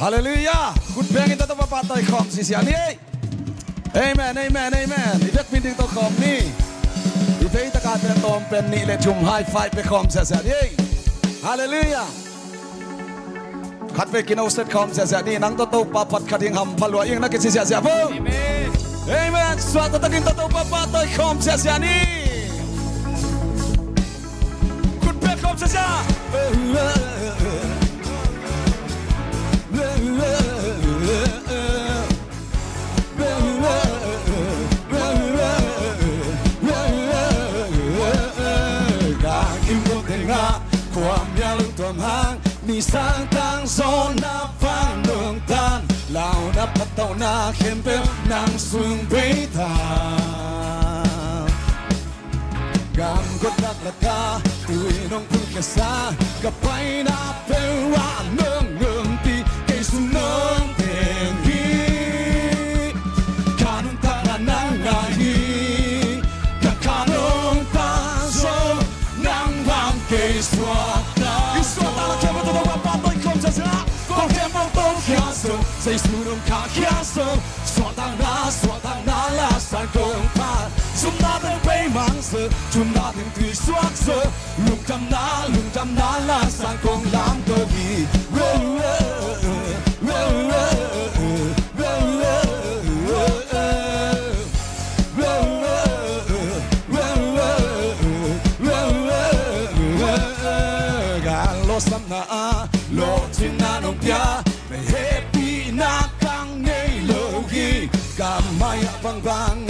Hallelujah. Kun bengin to papatoy khom si sian ni. Amen, amen, amen. Idak pinding to khom ni. Ipei ta ka ten tom pen ni le chum high five pe khom sa sa ni. Hallelujah. Khat pe kinau set khom sa sa ni nang to pa pat khating ham phalwa ing na ke si sia sia po. Amen. Amen. Swat ta kin to papatoy khom sa sa ni. Kun pe khom sa sa. Khuamial'n tuam hang ni sang tang Zumna vang Nung-tan Launa patauh na khempeuh nang suang patauh gawtak tui nong phulkhia ka paina peuh A Nungta Pasian teng A Nungta Suahtak Zeisu nong khia Suahtak la san công phat Zumna mang suak na la san công lam peuh Zumna lo tin na nong pia happy na kang nei lo gi kamay vang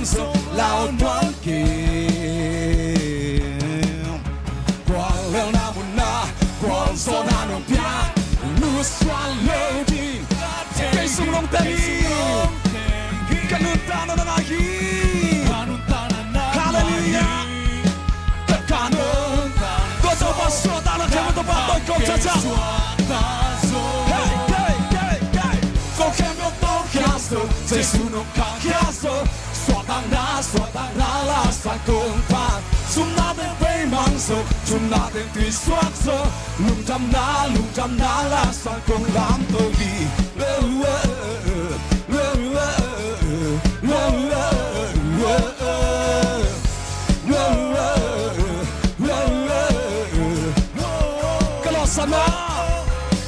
so lao toan ki qual na muna qual so na nong pia nu swa lo di Zeisu nong Thei kanunta na na hi hallelujah kanunta go to Suahtak na to patauh kom cha cha Zeisu nong khia Suahtak na la san công phat Zumna mang tui suak na la san công lam peuh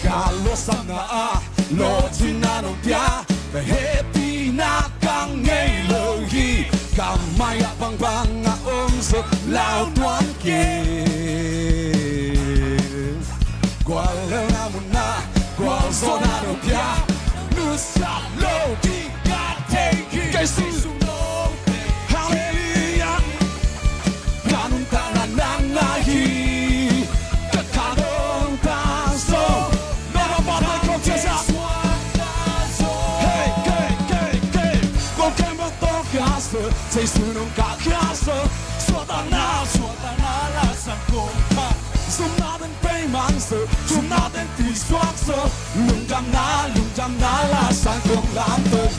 Kalau sana lo tin na nong pia happy na kang ngay lo hi kamay vang so lao toan ki qual na muna qual so na nong pia nu sa lo di ka teeng Zeisu nong hallelujah kanunta na hi Zeisu nong khia Suahtak na la san công phat Zumna mang tui suak na la san công lam peuh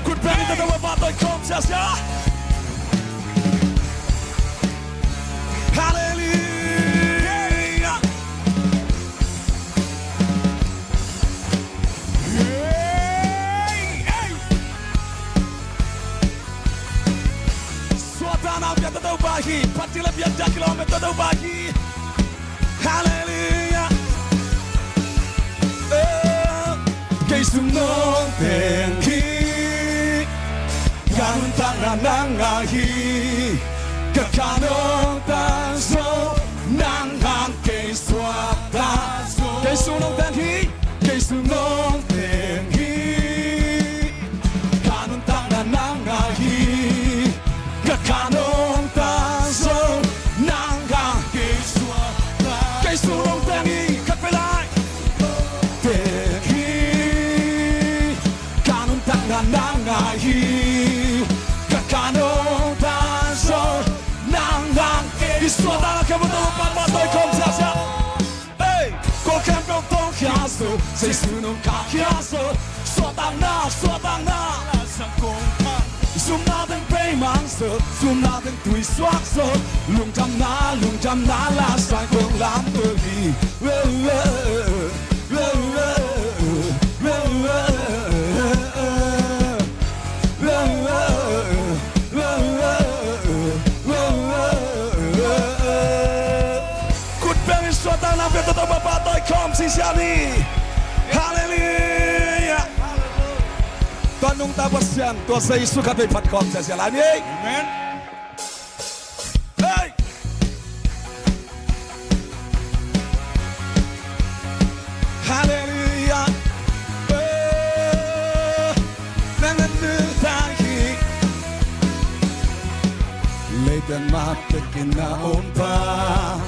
Kun bengin to papatoy khom sa sa. Hallelujah. Suahtak na biar tetap bagi, pasti lebih ada kilometer tetap bagi. Hallelujah. Zeisu nong teng gawtak na hi kanong tan so nang hang ke Suahtak Zeisu nong teng kanunta na hi kanong tan so nang hang ke Suahtak Zeisu nong teng khát về lại kanunta na hi kanong tan so Suahtak na khempeuh papatoy kom sa sa. Hey, ko khempeuh tong khia so Zeisu nung khia so Suahtakna Zumna teng peuh mang so Zumna teng tui suak so lung jam na la sai kong lam đi Suahtak na pet to patauh khempeuh ni haleluya A Nungta Pasian tua Zeisu kata phat khempeuh ni amen hey haleluya nang nuntak leiden mate kina ompih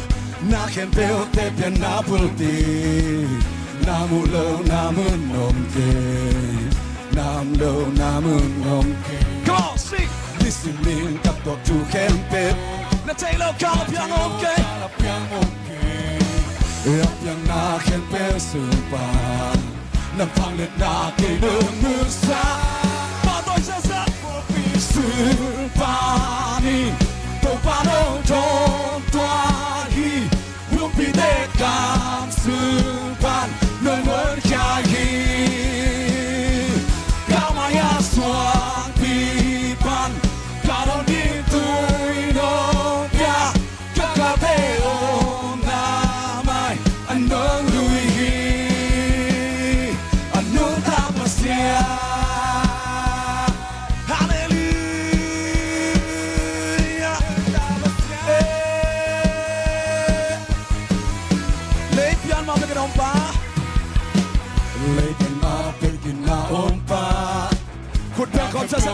na khempeuh te pian na phulkhia namu lo namun ompih Come on, sing. Listen me, cut to khempeuh. Na Thei lo kala piang ompih. Piang na khempeuh supak. Na phang let na ke nung sa. Patauh sa supani. Topa'n tuam ompih te kam supan nung khia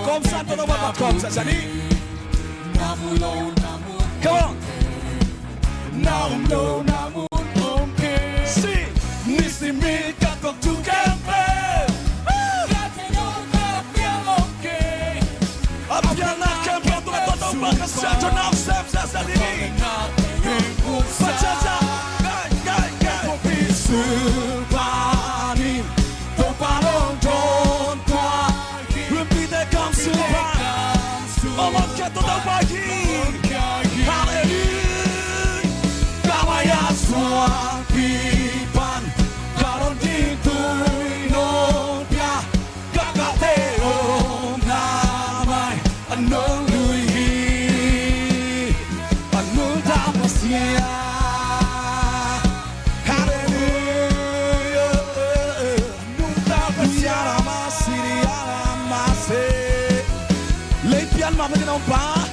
Kom santo no babat kom sasani. Come on. Namun ompih. Si nisi mi katok tu khempeuh. Apian na khempeuh tu katok bakasya tu nam sem sasani. Baca gai. Supani. Topa'n Omong keto tau pagi haleluya kamaya suak pipan karon ditui nopia kakak teong namai anong lui A Nungta Pasian haleluya A Nungta Pasian amasi Leipian ma pekin ompih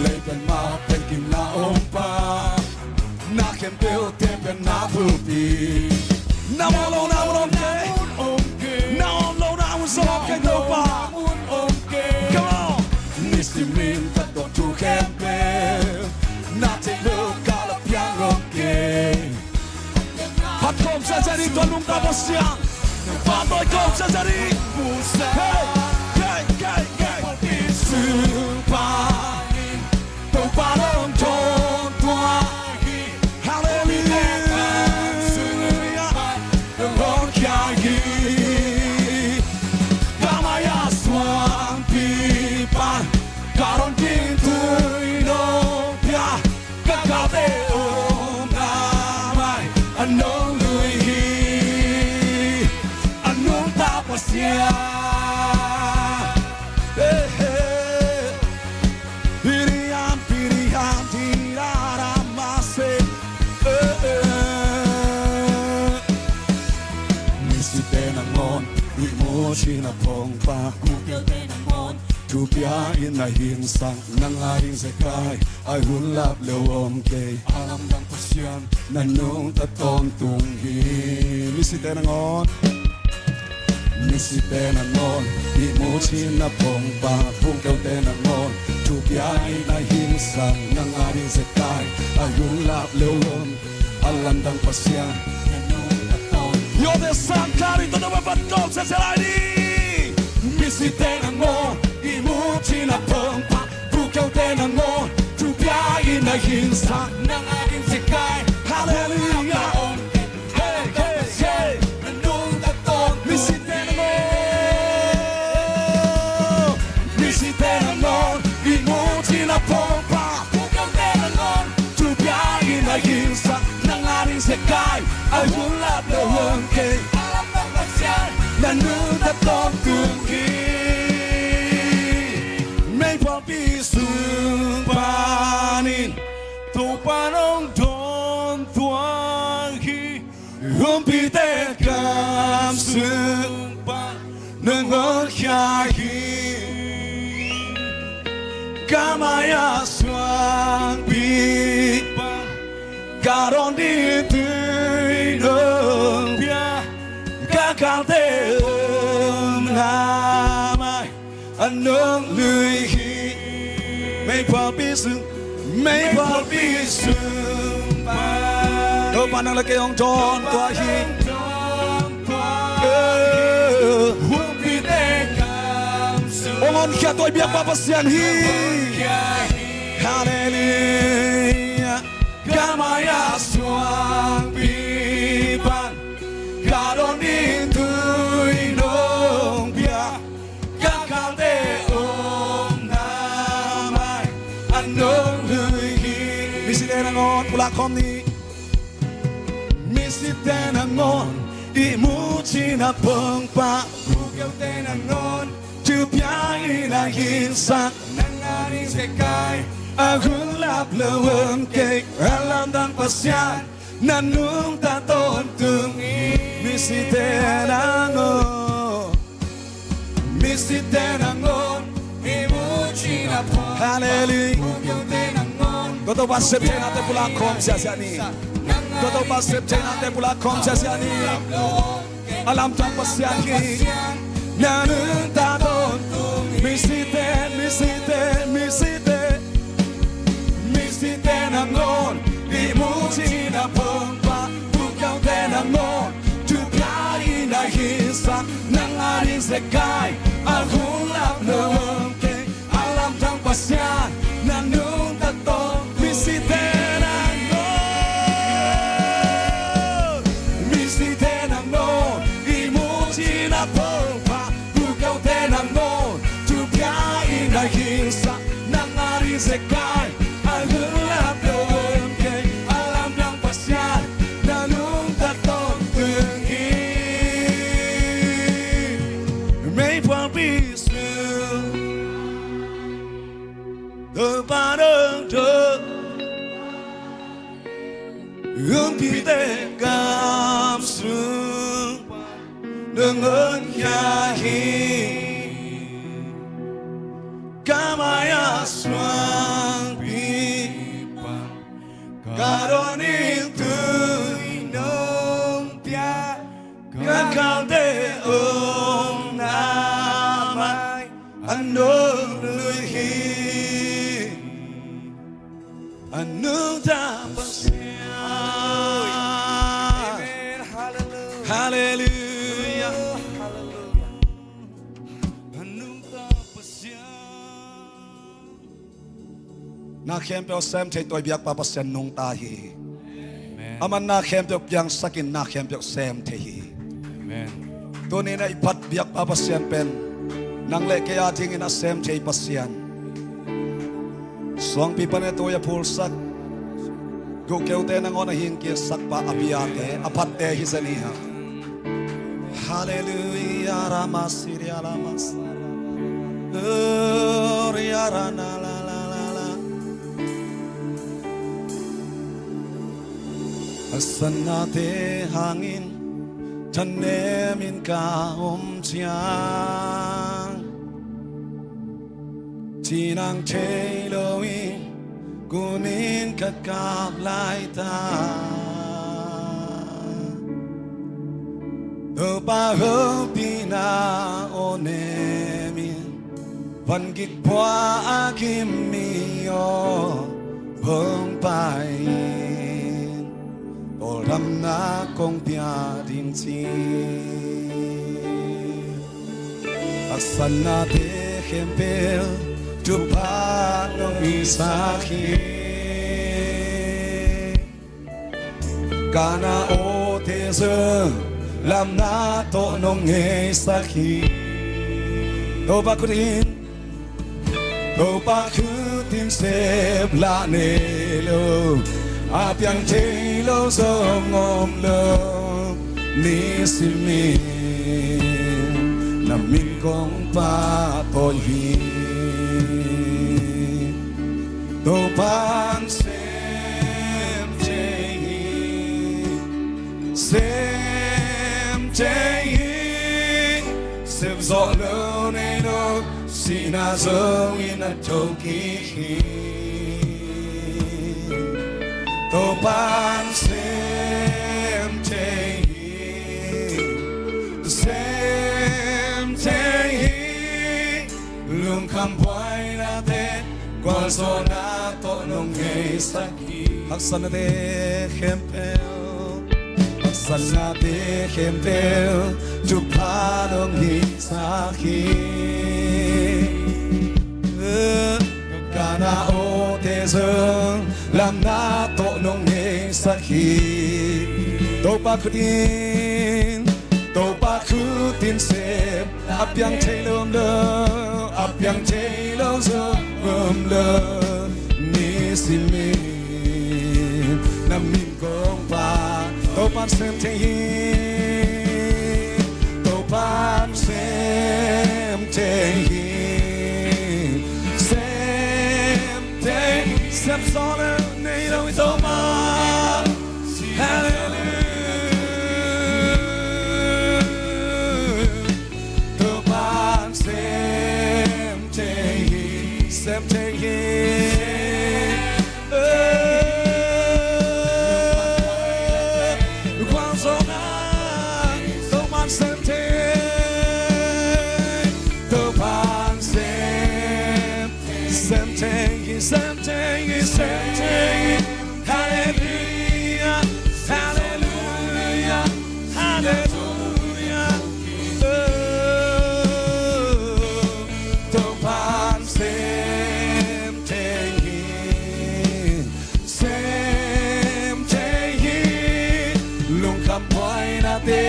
Leipian ma pekin na ompih Na khempeuh te pian na phulkhia Namun ompih Namun suak Topa'n Come on Nisi min katok tu khempeuh Na Thei lo kala piang ompih Phat khempeuh jadi A Nungta Pasian Patauh khempeuh jadi Supani Topa'n haleluya Nong khia kamaya suak pipan karon ditui nopia kakak teong namai anong lui A Nungta Pasian China phong pa tu pia in na hin sang nang aring sekai ai hun lap leo om ke alam dang pasian na nung ta ton tung hi misi te ngon i mo China phong pa phung keu te ngon tu pia in na hin sang nang aring sekai ai hun lap leo om alam dang pasian Yo de sankari todo babat kom seselani Misi tenangon imu China pengpa Bukau tenangon tu biayin na hinsa Nang aking sekai Hallelujah Hey hey Aku lap leweng ke alam Nungta Pasian Na nuntak tong khempeuh Mei phol pi Suahtak Topa'n ong don tuang hi ompih te kam suak nengon khia kamaya suak pi karon di tui nong bia kakal te namai anong lui hi mei phol pi Mei phol pi Suahtak Topa'n ang laki yung don tua hi ompih te kam suak Ongon khia to'y biak papasian hi Hallelujah Kamaya suak pipan Karon itu'y nong biak kakal te namay anong Ngon pula kom ni Misi tenangon Imuchi na pengpa Bukaw tenangon Tupiay na hinsak Nangaring sekay Aku lap leweng ke alam Nungta Pasian Na nuntak tong Misi tenangon Misi tenangon Imuchi na pengpa Hallelujah Bukaw tenangon Kau pasip cina te pulang kom sia ni. Kau pasip cina te pulang kom sia ni. Alam Nungta Pasian ki. Na nuntak tong misi te nangon imuchi na pengpa bukaw te nangon tupiay na hinsak nangaring sekay aku lap leweng ke alam Nungta Pasian na nuntak tong sekay ang hulap leweng ke alam Nungta Pasian na nuntak tong Mei phol pi Topa'n ompih te kam suak nengon khia kamaya suak pipan karon itu'y nong bia kakal te namay anong lui Nungta Pasian Amen Hallelujah Nungta Pasian Na khempeuh sem thei toy biak papasian nungta hi aman na khempeuh piang sakin na khempeuh sem thei hi amen tuni na ipat biak papasian pen nang le kaya ding ina sem thei pasian Suang pipan ito ya pulsak Gukew te nang ona hingkir sakpa abiyate apatte hisaniha Hallelujah ramasiri alamas Riyarana la la la la Asanate hangin Tanemin kaumtiang Tinang tailoin kunin kakablay ta Topa'n pinaonemin Panggit pwa akimiyo Pengpain Oram na kong piading ti Asan na te khempeuh Topa'n isaki Kana o te zong Lam na to nong isaki Topa'n kutin Topa'n kutin sebla nelo áp yang thế lâu dòng ôm lơ ni xin mi nằm min con patauh hi Topa'n xem xem rõ lâu này đâu si na dấu in na châu kí Topa'n xem lung khăm quay na thế quan gió na to nong ngày sakhi haksan te khempeuh haksan na te khempeuh tupa'n nong hi sakhi kana o te zong lam na to nong ngày sakhi Topa'n xem áp yang thấy lom lơ áp yang thấy lâu giờ ôm lơ ni xin mi nằm min công ba Topa'n xem thấy Topa'n xem gió lên này đâu Topa'n xem thấy quan gió na Topa'n xem thấy Topa'n xem thấy hallelujah hallelujah hallelujah Topa'n xem thấy lung khăm quay na te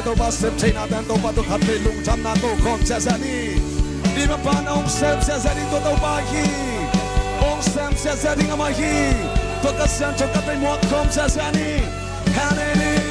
Topa'n xem thấy na dan Topa'n tu khát lung chăm na tu khom cha sa ni di ma pan om xem cha di tu Topa'n hi om xem cha di ngama hi tu ka xem cho ka tai mo khom cha ni hallelujah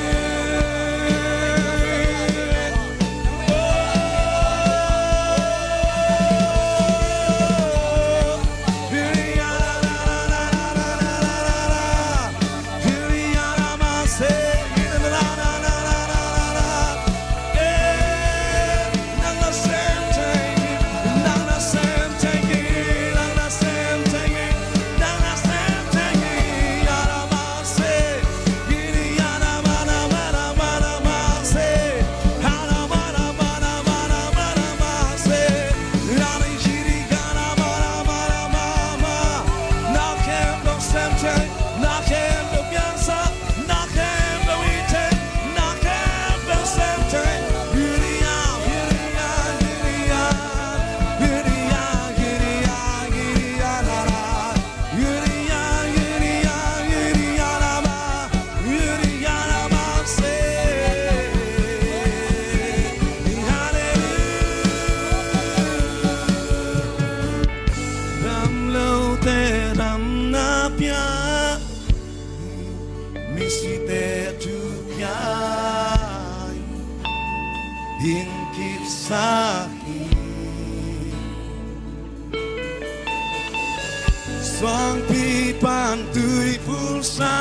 Soang pi pan tui pulsa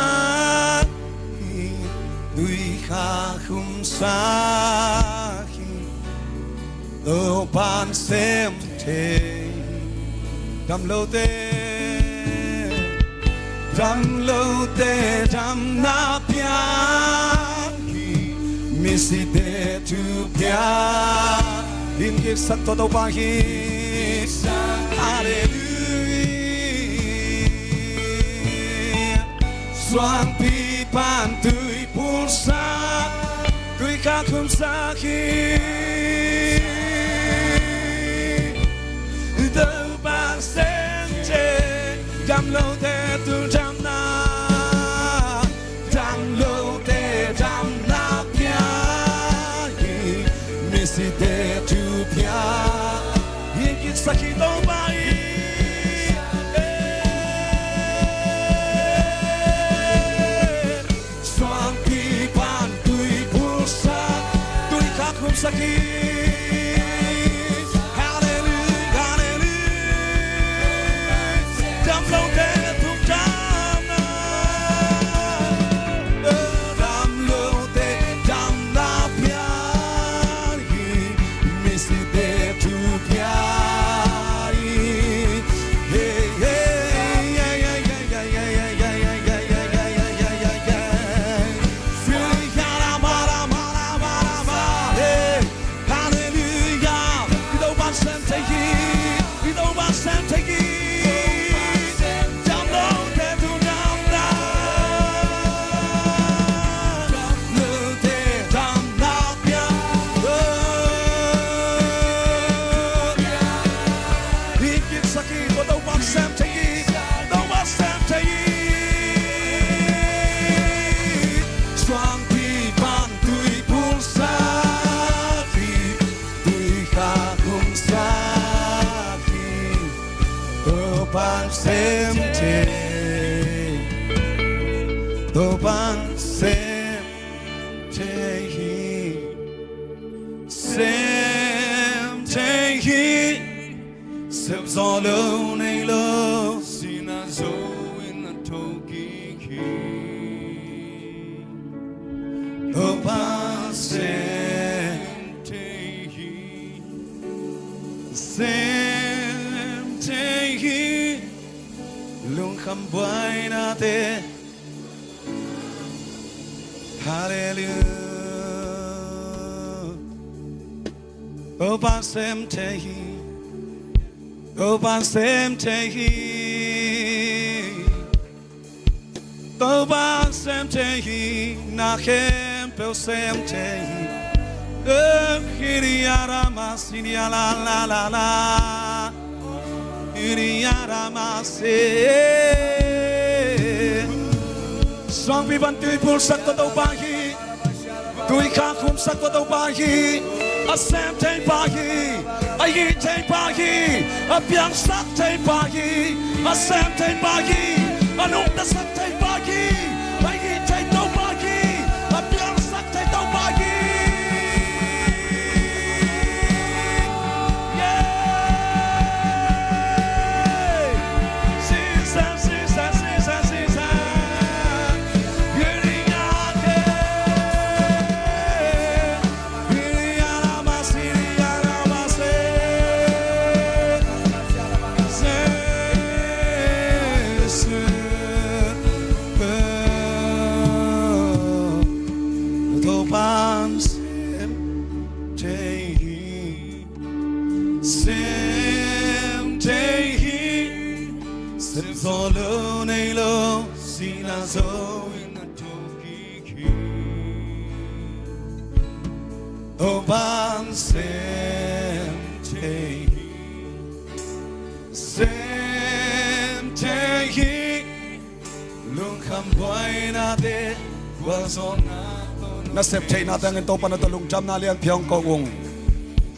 tui khah khum sa Topa'n xem thấy đam lâu te đam na pia misi te tu pia in ki sắc to Topa'n hi hallelujah Soang pi pan tui pulsa tui khah khum sa Topa'n xem thấy đam lâu te tu đam na pia misi te tu pia in ki sắc Topa'n Topa'n sem tehi sem zolo nei lo sina zo in the toki Topa'n sem tehi lung khempeuh na te Hallelujah. Topa'n sem tehi, Topa'n sem tehi, Topa'n sem tehi, na khempeuh sem tehi. Khia masinia la la la la, khia masi. Sang vivan tui pulsak to Topa'n tui khah sak to Topa'n asem Thei pahi ai Thei pahi apiang sak Thei pahi asem Thei pahi A Nungta Thei pahi ai Thei Topa'n apiang sak Thei Topa'n Solo nei lo sina zo in the toki Topa'n sem tehi lung khempeuh na te na sep Thei na teng Topa'n na talung jam na lian piang ko ung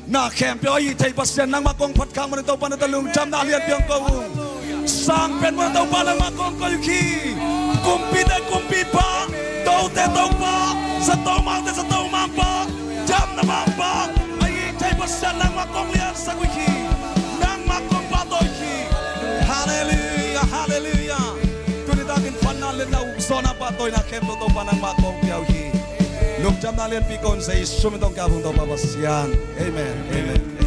na khempeuh Thei Pasian nang makong phat khang na Topa'n na talung jam na lian piang ko ung sang pen mo Topa'n na makong ko yuki kumpi te kumpi pa tau te tau pa sa tau mang te sa tau mang pa jam na mang pa ai Thei Pasian nang makong lian sa yuki nang makong patauh yuki hallelujah hallelujah tunidakin panalin na usona patauh na khempeuh Topa'n nang makong yuki lung jam na lian pikon Zeisu mitong Nungta Pasian amen amen.